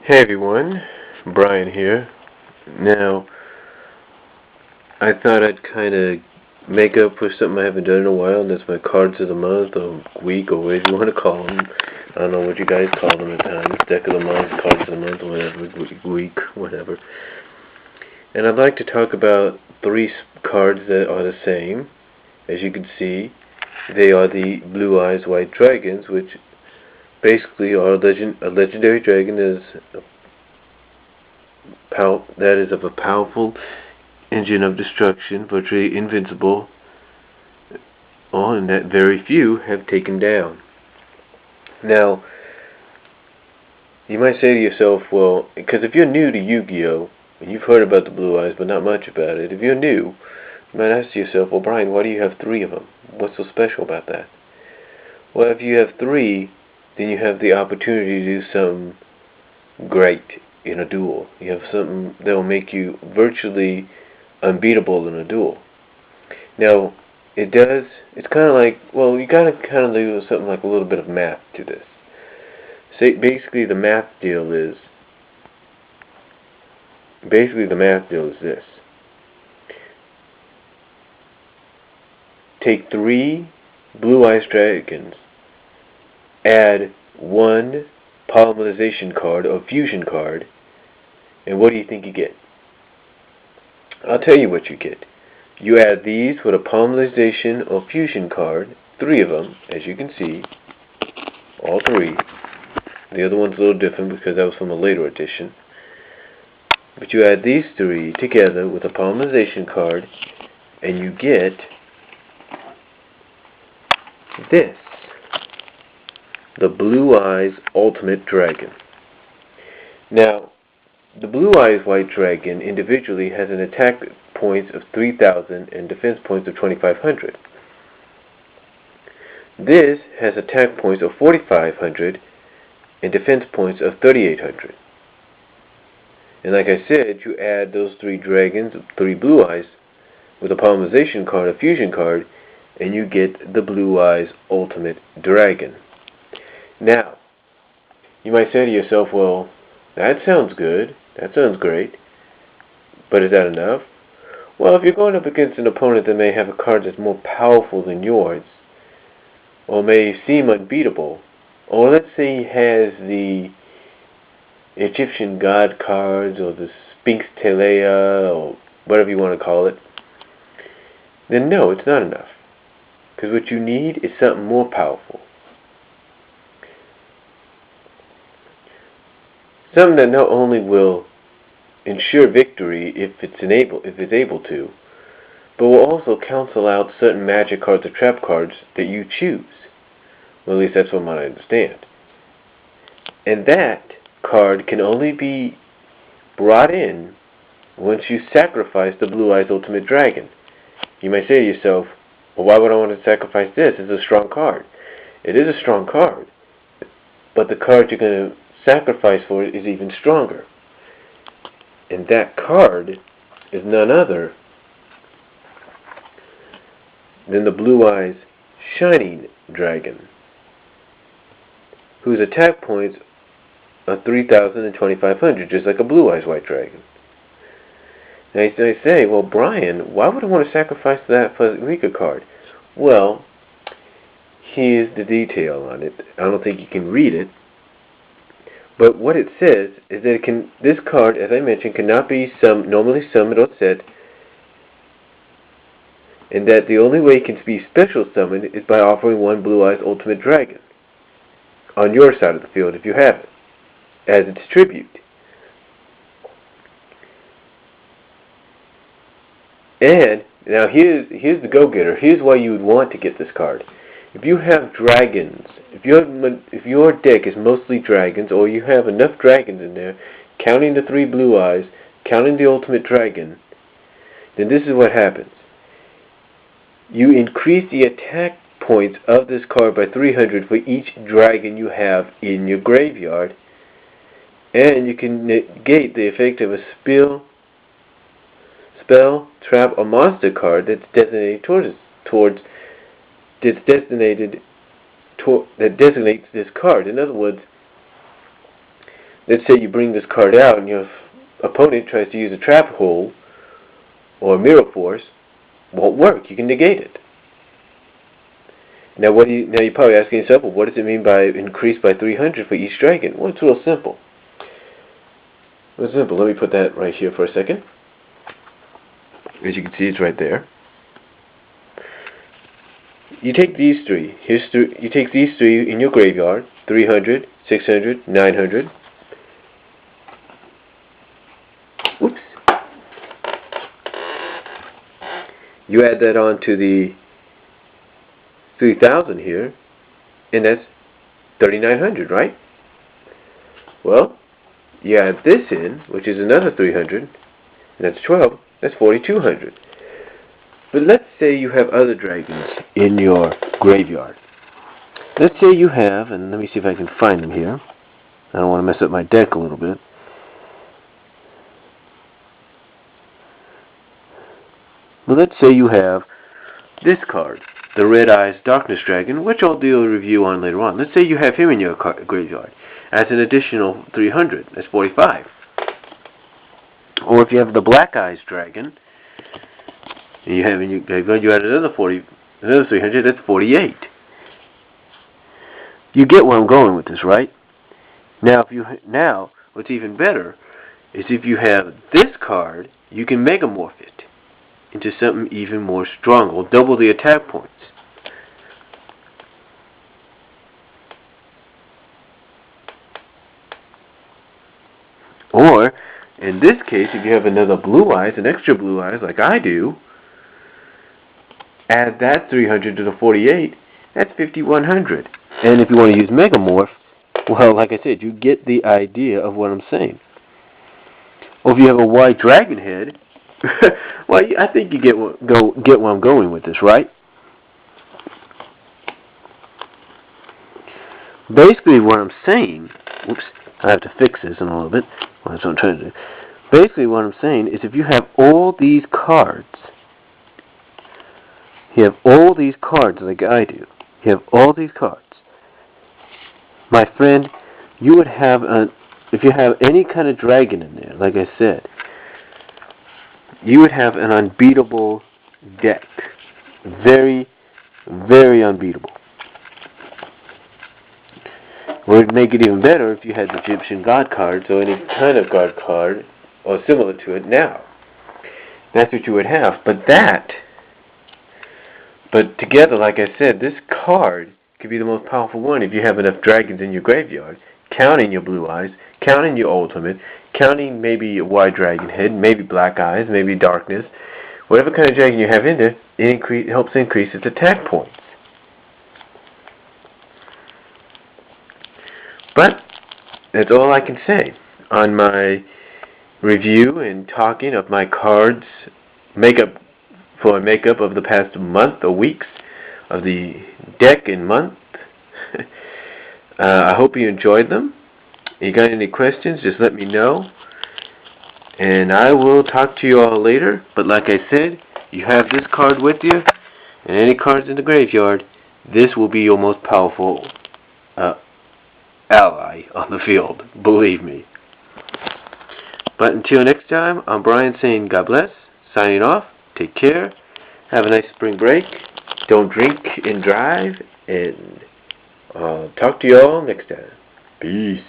Hey everyone, Brian here. Now, I thought I'd kind of make up for something I haven't done in a while, and that's my cards of the month, or week, or whatever you want to call them. I don't know what you guys call them at times. Deck of the month, cards of the month, whatever, week, whatever. And I'd like to talk about three cards that are the same. As you can see, they are the Blue-Eyes White Dragons, which basically are a legendary dragon that is of a powerful engine of destruction, virtually invincible, and that very few have taken down. Now, you might say to yourself, well, because if you're new to Yu-Gi-Oh, and you've heard about the Blue Eyes, but not much about it, if you're new, you might ask yourself, well, Brian, why do you have three of them? What's so special about that? Well, if you have three, then you have the opportunity to do something great in a duel. You have something that will make you virtually unbeatable in a duel. Now, it's kind of like, well, you gotta kind of do something like a little bit of math to this. Say, basically the math deal is this. Take three Blue-Eyes Dragons, add one polymerization card or fusion card, and what do you think you get? I'll tell you what you get. You add these with a polymerization or fusion card, three of them, as you can see, all three. The other one's a little different because that was from a later edition. But you add these three together with a polymerization card, and you get this. The Blue-Eyes Ultimate Dragon. Now, the Blue-Eyes White Dragon individually has an attack points of 3,000 and defense points of 2,500. This has attack points of 4,500 and defense points of 3,800. And like I said, you add those three dragons, three Blue-Eyes, with a polymerization card, a fusion card, and you get the Blue-Eyes Ultimate Dragon. Now, you might say to yourself, well, that sounds good, that sounds great, but is that enough? Well, if you're going up against an opponent that may have a card that's more powerful than yours, or may seem unbeatable, or let's say he has the Egyptian god cards, or the Sphinx Telea, or whatever you want to call it, then no, it's not enough. Because what you need is something more powerful. Something that not only will ensure victory if it's able to, but will also cancel out certain magic cards or trap cards that you choose. Well, at least that's what I understand. And that card can only be brought in once you sacrifice the Blue-Eyes Ultimate Dragon. You might say to yourself, well, why would I want to sacrifice this? It's a strong card. It is a strong card, but the card you're going to sacrifice for it is even stronger. And that card is none other than the Blue-Eyes Shining Dragon, whose attack points are 3,000 and 2,500, just like a Blue-Eyes White Dragon. Now you say, well, Brian, why would I want to sacrifice that for a weaker card? Well, here's the detail on it. I don't think you can read it. But what it says is that this card, as I mentioned, cannot be normally summoned or set, and that the only way it can be special summoned is by offering one Blue-Eyes Ultimate Dragon on your side of the field if you have it, as its tribute. And now here's the go-getter. Here's why you would want to get this card. If you have dragons, if your deck is mostly dragons, or you have enough dragons in there, counting the three Blue-Eyes, counting the Ultimate Dragon, then this is what happens. You increase the attack points of this card by 300 for each dragon you have in your graveyard, and you can negate the effect of a spell, trap, or monster card that's designated that designates this card. In other words, let's say you bring this card out and your opponent tries to use a trap hole or a mirror force, won't work. You can negate it. Now, you're probably asking yourself, well, what does it mean by increase by 300 for each dragon? Well, it's real simple. Let me put that right here for a second. As you can see, it's right there. You take these three. You take these three in your graveyard: 300, 600, 900. Oops. You add that on to the 3,000 here, and that's 3,900, right? Well, you add this in, which is another 300, and that's 12. That's 4,200. But let's say you have other dragons in your graveyard. Let's say you have, and let me see if I can find them here. I don't want to mess up my deck a little bit. Well, let's say you have this card, the BlueEyes Darkness Dragon, which I'll do a review on later on. Let's say you have him in your graveyard as an additional 300. That's 45. Or if you have the BlueEyes Dragon, and you have in your graveyard, you add another 300. That's 48. You get where I'm going with this, right? Now, what's even better is if you have this card, you can megamorph it into something even more strong. Will double the attack points. Or, in this case, if you have another BlueEyes, an extra BlueEyes like I do, add that 300 to the 48, that's 5,100. And if you want to use Megamorph, well, like I said, you get the idea of what I'm saying. Or if you have a white dragon head, well, I think you get where I'm going with this, right? Basically, what I'm saying, oops, I have to fix this in a little bit. Well, that's what I'm trying to do. Basically, what I'm saying is if you have all these cards, like I do, you have all these cards, my friend, you would have if you have any kind of dragon in there, like I said, you would have an unbeatable deck. Very, very unbeatable. Or it'd make it even better if you had the Egyptian God cards or any kind of God card or similar to it now. That's what you would have. But together, like I said, this card could be the most powerful one if you have enough dragons in your graveyard, counting your BlueEyes, counting your ultimate, counting maybe a white dragon head, maybe BlueEyes, maybe darkness. Whatever kind of dragon you have in there, it helps increase its attack points. But that's all I can say on my review and talking of my cards makeup of the past month or weeks of the deck and month. I hope you enjoyed them. If you got any questions, just let me know. And I will talk to you all later. But like I said, you have this card with you, and any cards in the graveyard, this will be your most powerful ally on the field. Believe me. But until next time, I'm Brian saying God bless, signing off. Take care. Have a nice spring break. Don't drink and drive. And I'll talk to you all next time. Peace.